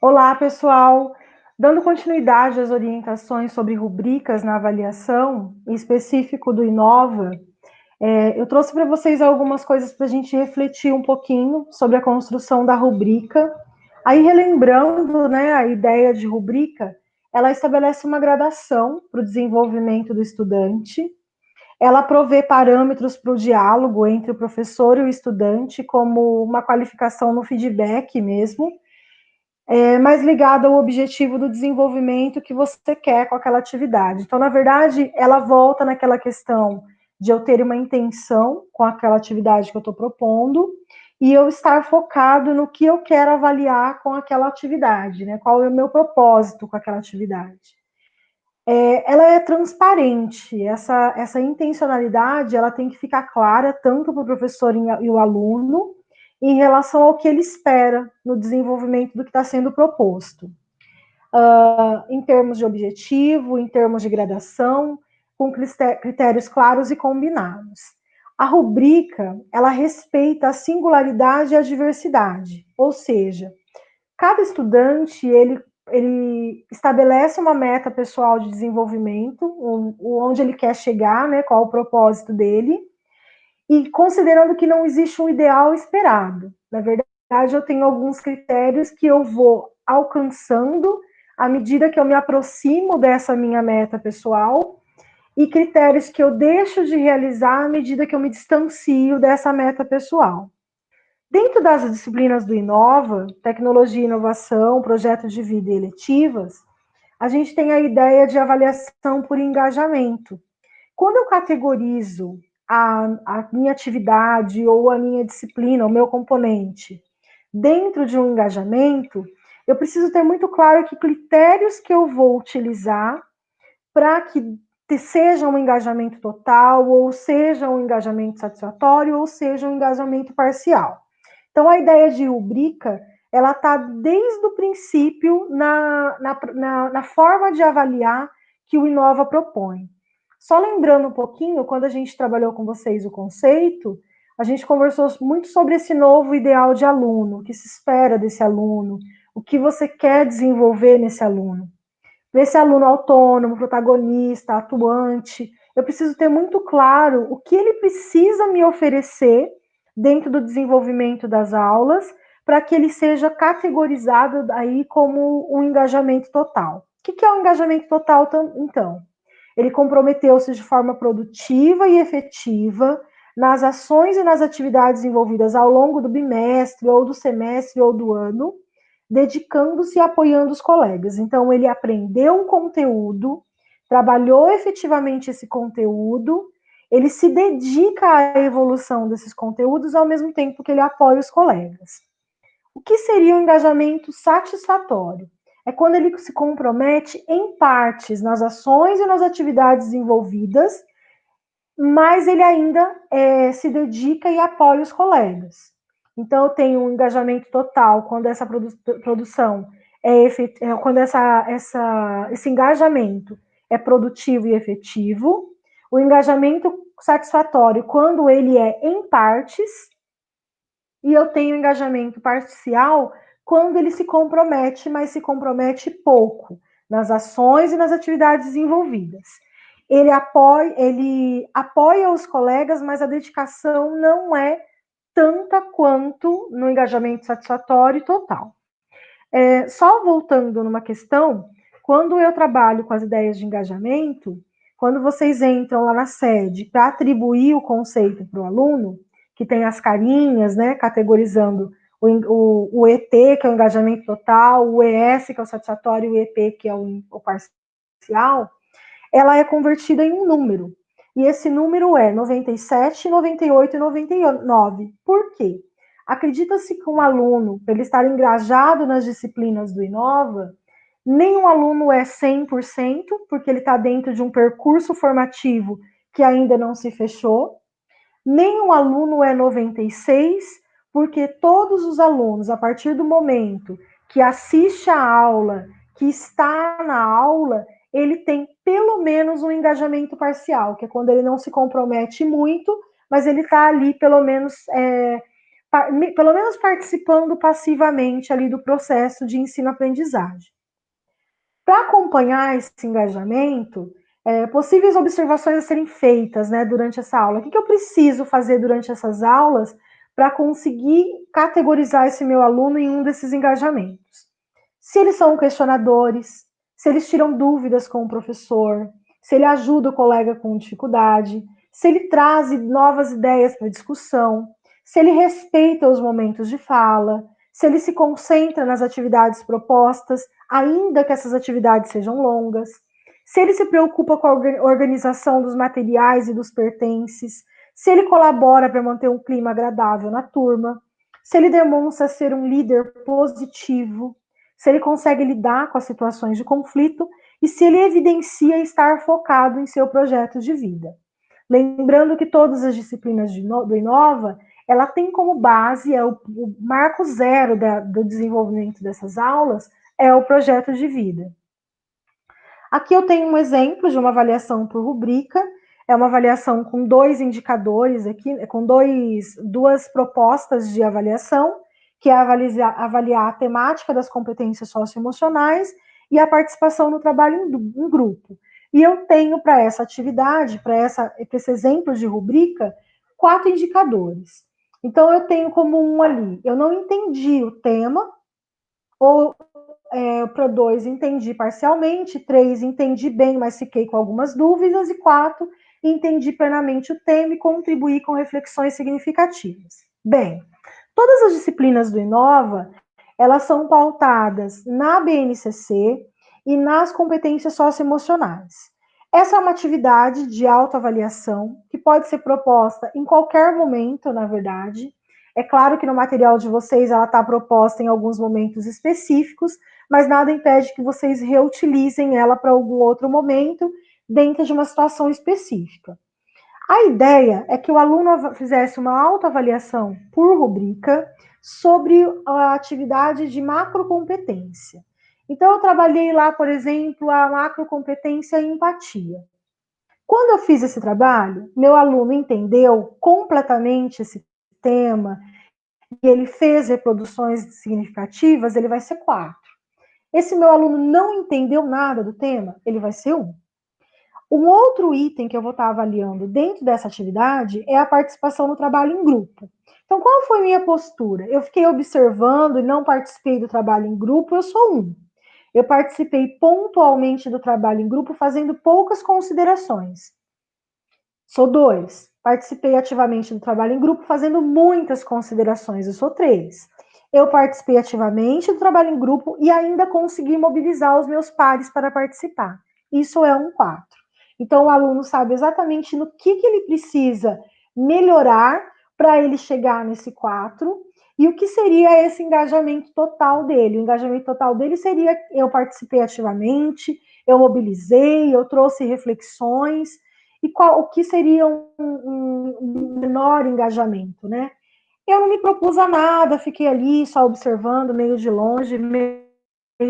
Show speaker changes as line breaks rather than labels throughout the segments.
Olá, pessoal! Dando continuidade às orientações sobre rubricas na avaliação, em específico do Inova, eu trouxe para vocês algumas coisas para a gente refletir um pouquinho sobre a construção da rubrica. Aí, relembrando, né, a ideia de rubrica, ela estabelece uma gradação para o desenvolvimento do estudante, ela provê parâmetros para o diálogo entre o professor e o estudante, como uma qualificação no feedback mesmo, mais ligada ao objetivo do desenvolvimento que você quer com aquela atividade. Então, na verdade, ela volta naquela questão de eu ter uma intenção com aquela atividade que eu estou propondo e eu estar focado no que eu quero avaliar com aquela atividade, né? Qual é o meu propósito com aquela atividade. Ela é transparente, essa intencionalidade ela tem que ficar clara tanto para o professor e o aluno em relação ao que ele espera no desenvolvimento do que está sendo proposto, em termos de objetivo, em termos de gradação, com critérios claros e combinados. A rubrica, ela respeita a singularidade e a diversidade, ou seja, cada estudante, ele estabelece uma meta pessoal de desenvolvimento, onde ele quer chegar, né, qual o propósito dele, e considerando que não existe um ideal esperado. Na verdade, eu tenho alguns critérios que eu vou alcançando à medida que eu me aproximo dessa minha meta pessoal e critérios que eu deixo de realizar à medida que eu me distancio dessa meta pessoal. Dentro das disciplinas do Inova, tecnologia e inovação, projetos de vida e eletivas, a gente tem a ideia de avaliação por engajamento. Quando eu categorizo a minha atividade ou a minha disciplina, o meu componente, dentro de um engajamento, eu preciso ter muito claro que critérios que eu vou utilizar para que seja um engajamento total, ou seja um engajamento satisfatório, ou seja um engajamento parcial. Então, a ideia de rubrica, ela está desde o princípio na forma de avaliar que o Inova propõe. Só lembrando um pouquinho, quando a gente trabalhou com vocês o conceito, a gente conversou muito sobre esse novo ideal de aluno, o que se espera desse aluno, o que você quer desenvolver nesse aluno. Nesse aluno autônomo, protagonista, atuante, eu preciso ter muito claro o que ele precisa me oferecer dentro do desenvolvimento das aulas, para que ele seja categorizado aí como um engajamento total. O que é o engajamento total, então? Ele comprometeu-se de forma produtiva e efetiva nas ações e nas atividades envolvidas ao longo do bimestre, ou do semestre, ou do ano, dedicando-se e apoiando os colegas. Então, ele aprendeu um conteúdo, trabalhou efetivamente esse conteúdo, ele se dedica à evolução desses conteúdos ao mesmo tempo que ele apoia os colegas. O que seria um engajamento satisfatório? É quando ele se compromete em partes nas ações e nas atividades envolvidas, mas ele ainda se dedica e apoia os colegas. Então, eu tenho um engajamento total quando essa produção quando esse engajamento é produtivo e efetivo. O engajamento satisfatório quando ele é em partes, e eu tenho engajamento parcial quando ele se compromete, mas se compromete pouco nas ações e nas atividades envolvidas. Ele apoia os colegas, mas a dedicação não é tanta quanto no engajamento satisfatório total. Só voltando numa questão, quando eu trabalho com as ideias de engajamento, quando vocês entram lá na sede para atribuir o conceito para o aluno, que tem as carinhas, né, categorizando o ET, que é o engajamento total, o ES, que é o satisfatório, e o EP, que é o parcial, ela é convertida em um número. E esse número é 97, 98 e 99. Por quê? Acredita-se que um aluno, para ele estar engajado nas disciplinas do Inova, nenhum aluno é 100%, porque ele está dentro de um percurso formativo que ainda não se fechou. Nenhum aluno é 96, porque todos os alunos, a partir do momento que assiste a aula, que está na aula, ele tem pelo menos um engajamento parcial, que é quando ele não se compromete muito, mas ele está ali pelo menos pelo menos participando passivamente ali do processo de ensino-aprendizagem. Para acompanhar esse engajamento, possíveis observações a serem feitas, né, durante essa aula. O que eu preciso fazer durante essas aulas para conseguir categorizar esse meu aluno em um desses engajamentos? Se eles são questionadores, se eles tiram dúvidas com o professor, se ele ajuda o colega com dificuldade, se ele traz novas ideias para discussão, se ele respeita os momentos de fala, se ele se concentra nas atividades propostas, ainda que essas atividades sejam longas, se ele se preocupa com a organização dos materiais e dos pertences, se ele colabora para manter um clima agradável na turma, se ele demonstra ser um líder positivo, se ele consegue lidar com as situações de conflito e se ele evidencia estar focado em seu projeto de vida. Lembrando que todas as disciplinas do Inova, ela tem como base, o marco zero do desenvolvimento dessas aulas, é o projeto de vida. Aqui eu tenho um exemplo de uma avaliação por rubrica, é uma avaliação com 2 indicadores aqui, com duas propostas de avaliação, que é avaliar a temática das competências socioemocionais e a participação no trabalho em grupo. E eu tenho para essa atividade, para esse exemplo de rubrica, 4 indicadores. Então, eu tenho como um ali, eu não entendi o tema, ou para 2, entendi parcialmente, 3, entendi bem, mas fiquei com algumas dúvidas, e 4, entendi plenamente o tema e contribuí com reflexões significativas. Bem, todas as disciplinas do Inova, elas são pautadas na BNCC e nas competências socioemocionais. Essa é uma atividade de autoavaliação que pode ser proposta em qualquer momento, na verdade. É claro que no material de vocês ela está proposta em alguns momentos específicos, mas nada impede que vocês reutilizem ela para algum outro momento, dentro de uma situação específica. A ideia é que o aluno fizesse uma autoavaliação por rubrica sobre a atividade de macrocompetência. Então, eu trabalhei lá, por exemplo, a macrocompetência e empatia. Quando eu fiz esse trabalho, meu aluno entendeu completamente esse tema e ele fez reproduções significativas, ele vai ser 4. Esse meu aluno não entendeu nada do tema, ele vai ser 1. Um outro item que eu vou estar avaliando dentro dessa atividade é a participação no trabalho em grupo. Então, qual foi a minha postura? Eu fiquei observando e não participei do trabalho em grupo, eu sou 1. Eu participei pontualmente do trabalho em grupo, fazendo poucas considerações. Sou 2. Participei ativamente do trabalho em grupo, fazendo muitas considerações. Eu sou 3. Eu participei ativamente do trabalho em grupo e ainda consegui mobilizar os meus pares para participar. Isso é um 4. Então, o aluno sabe exatamente no que ele precisa melhorar para ele chegar nesse 4 e o que seria esse engajamento total dele. O engajamento total dele seria: eu participei ativamente, eu mobilizei, eu trouxe reflexões, e o que seria um menor engajamento, né? Eu não me propus a nada, fiquei ali só observando, meio de longe, meio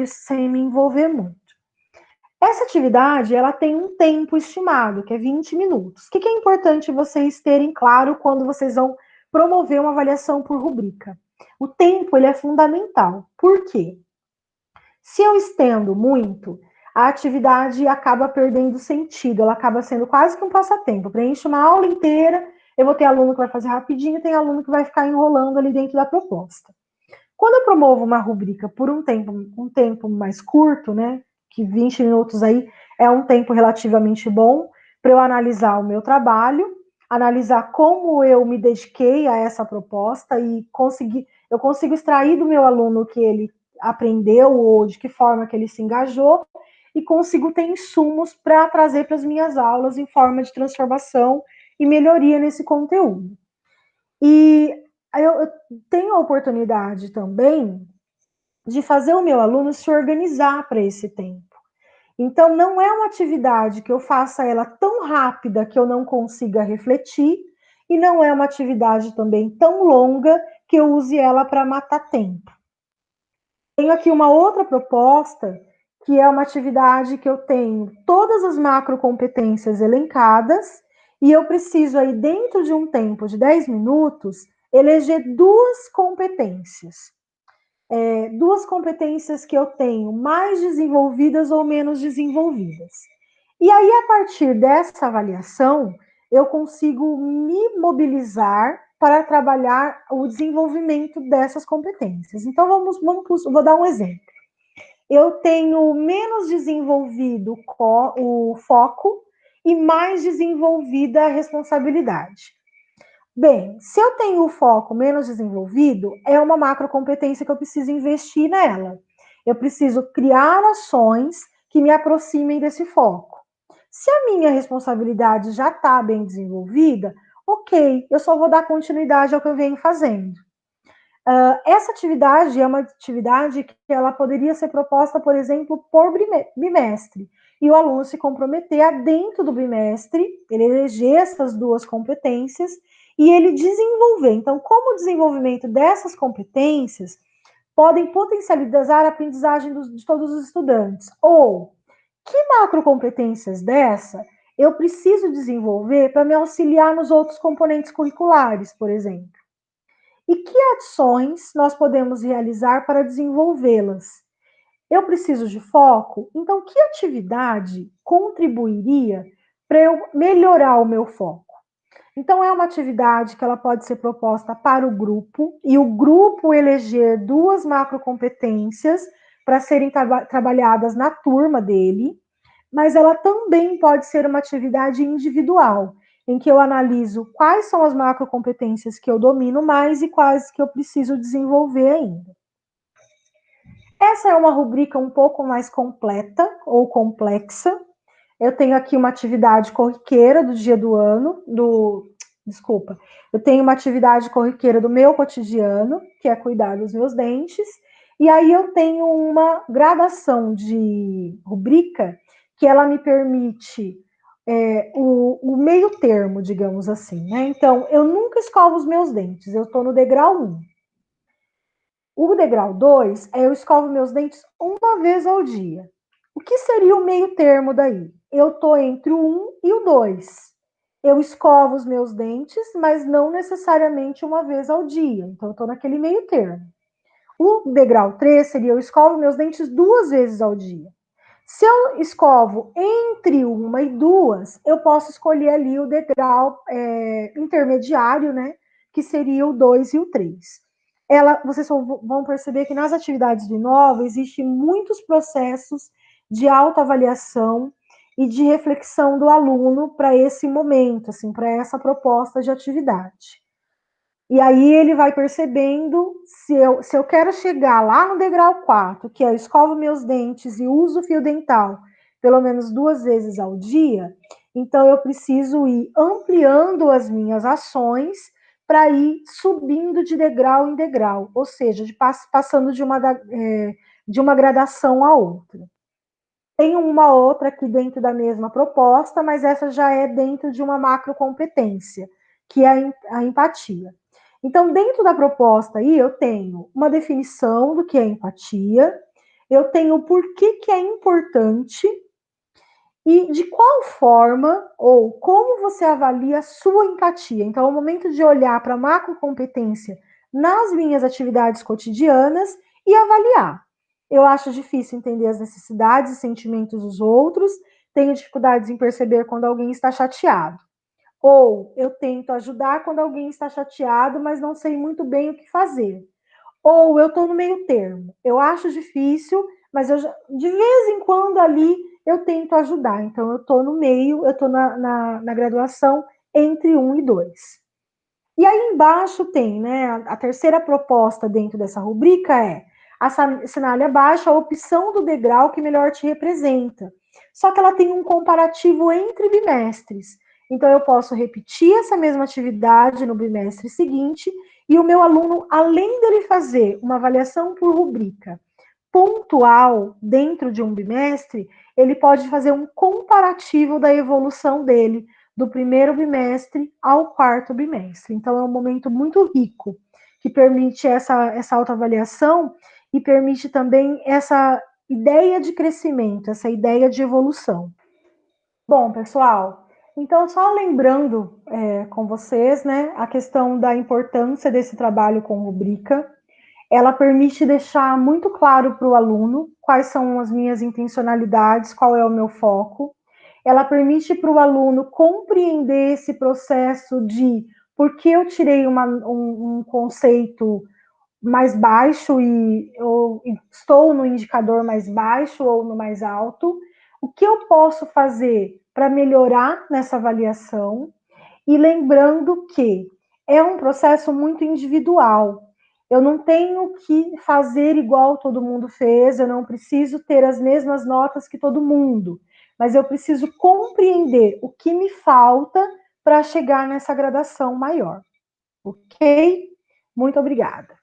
sem me envolver muito. Essa atividade, ela tem um tempo estimado, que é 20 minutos. O que é importante vocês terem claro quando vocês vão promover uma avaliação por rubrica? O tempo, ele é fundamental. Por quê? Se eu estendo muito, a atividade acaba perdendo sentido, ela acaba sendo quase que um passatempo. Preenche uma aula inteira, eu vou ter aluno que vai fazer rapidinho, tem aluno que vai ficar enrolando ali dentro da proposta. Quando eu promovo uma rubrica por um tempo mais curto, né, que 20 minutos aí é um tempo relativamente bom para eu analisar o meu trabalho, analisar como eu me dediquei a essa proposta e eu consigo extrair do meu aluno o que ele aprendeu ou de que forma que ele se engajou e consigo ter insumos para trazer para as minhas aulas em forma de transformação e melhoria nesse conteúdo. E eu tenho a oportunidade também de fazer o meu aluno se organizar para esse tempo. Então, não é uma atividade que eu faça ela tão rápida que eu não consiga refletir, e não é uma atividade também tão longa que eu use ela para matar tempo. Tenho aqui uma outra proposta, que é uma atividade que eu tenho todas as macrocompetências elencadas, e eu preciso aí, dentro de um tempo de 10 minutos, eleger duas competências. Duas competências que eu tenho mais desenvolvidas ou menos desenvolvidas. E aí, a partir dessa avaliação, eu consigo me mobilizar para trabalhar o desenvolvimento dessas competências. Então, vou dar um exemplo. Eu tenho menos desenvolvido o foco e mais desenvolvida a responsabilidade. Bem, se eu tenho o foco menos desenvolvido, é uma macrocompetência que eu preciso investir nela. Eu preciso criar ações que me aproximem desse foco. Se a minha responsabilidade já está bem desenvolvida, ok, eu só vou dar continuidade ao que eu venho fazendo. Essa atividade é uma atividade que ela poderia ser proposta, por exemplo, por bimestre. E o aluno se comprometer a, dentro do bimestre, ele eleger essas duas competências e ele desenvolver. Então, como o desenvolvimento dessas competências podem potencializar a aprendizagem de todos os estudantes? Ou, que macrocompetências dessa eu preciso desenvolver para me auxiliar nos outros componentes curriculares, por exemplo? E que ações nós podemos realizar para desenvolvê-las? Eu preciso de foco? Então, que atividade contribuiria para eu melhorar o meu foco? Então, é uma atividade que ela pode ser proposta para o grupo, e o grupo eleger duas macrocompetências para serem trabalhadas na turma dele, mas ela também pode ser uma atividade individual, em que eu analiso quais são as macrocompetências que eu domino mais e quais que eu preciso desenvolver ainda. Essa é uma rubrica um pouco mais completa ou complexa. Eu tenho aqui uma atividade corriqueira do dia do ano, eu tenho uma atividade corriqueira do meu cotidiano, que é cuidar dos meus dentes, e aí eu tenho uma gradação de rubrica que ela me permite o meio termo, digamos assim, né? Então, eu nunca escovo os meus dentes, eu estou no degrau 1. O degrau 2 é eu escovo meus dentes uma vez ao dia. O que seria o meio termo daí? Eu estou entre o 1 e o 2. Eu escovo os meus dentes, mas não necessariamente uma vez ao dia. Então, eu estou naquele meio termo. O degrau 3 seria eu escovo meus dentes 2 vezes ao dia. Se eu escovo entre uma e duas, eu posso escolher ali o degrau intermediário, né? Que seria o 2 e o 3. Vocês vão perceber que nas atividades do Inova existem muitos processos de autoavaliação e de reflexão do aluno para esse momento, assim, para essa proposta de atividade. E aí ele vai percebendo se eu quero chegar lá no degrau 4, que é eu escovo meus dentes e uso fio dental pelo menos 2 vezes ao dia, então eu preciso ir ampliando as minhas ações para ir subindo de degrau em degrau, ou seja, passando de uma gradação a outra. Tem uma outra aqui dentro da mesma proposta, mas essa já é dentro de uma macrocompetência, que é a empatia. Então, dentro da proposta aí, eu tenho uma definição do que é empatia, eu tenho o porquê que é importante e de qual forma ou como você avalia a sua empatia. Então, é o momento de olhar para a macrocompetência nas minhas atividades cotidianas e avaliar. Eu acho difícil entender as necessidades e sentimentos dos outros, tenho dificuldades em perceber quando alguém está chateado. Ou eu tento ajudar quando alguém está chateado, mas não sei muito bem o que fazer. Ou eu estou no meio termo. Eu acho difícil, mas de vez em quando ali eu tento ajudar. Então eu estou no meio, eu estou na graduação entre 1 e 2. E aí embaixo tem, né, a terceira proposta dentro dessa rubrica é assinale abaixo a opção do degrau que melhor te representa. Só que ela tem um comparativo entre bimestres. Então, eu posso repetir essa mesma atividade no bimestre seguinte e o meu aluno, além dele fazer uma avaliação por rubrica pontual dentro de um bimestre, ele pode fazer um comparativo da evolução dele do primeiro bimestre ao quarto bimestre. Então, é um momento muito rico, que permite essa autoavaliação e permite também essa ideia de crescimento, essa ideia de evolução. Bom, pessoal, Então, só lembrando com vocês, né, a questão da importância desse trabalho com rubrica. Ela permite deixar muito claro para o aluno quais são as minhas intencionalidades, qual é o meu foco. Ela permite para o aluno compreender esse processo de por que eu tirei um conceito mais baixo e eu estou no indicador mais baixo ou no mais alto, o que eu posso fazer para melhorar nessa avaliação, e lembrando que é um processo muito individual. Eu não tenho que fazer igual todo mundo fez, eu não preciso ter as mesmas notas que todo mundo, mas eu preciso compreender o que me falta para chegar nessa gradação maior. Ok? Muito obrigada.